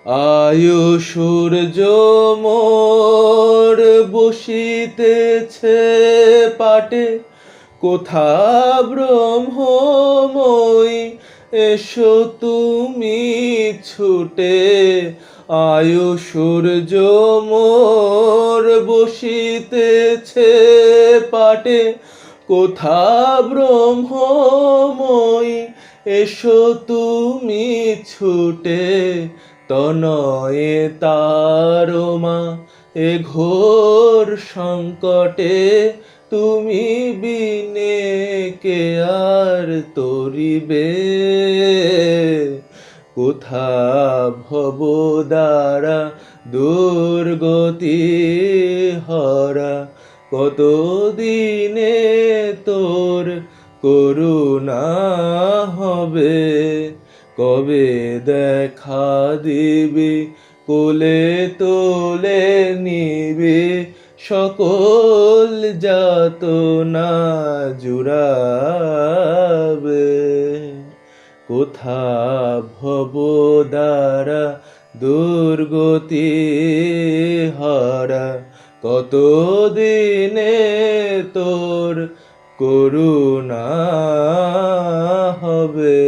আয়ু সূর্য মোর বসিতেছে পাটে, কোথা ব্রহ্মময়ী এসো তুমি ছুটে। আয়ু সূর্য মোর বসিতেছে পাটে, কোথা ব্রহ্মময়ী এসো তুমি ছুটে। তনয়ে তারমা এ ঘোর সংকটে, তুমি বিনে কে আর তরিবে। কোথা ভব দ্বারা দুর্গতি হরা, কত দিনে তোর করুণা হবে। কবে দেখা দিবি কোলে তোলে নিবি, সকল যাতনা জুড়াবে। কোথা ভব দ্বারা দুর্গতি হরা, কত দিনে তোর করুণা হবে।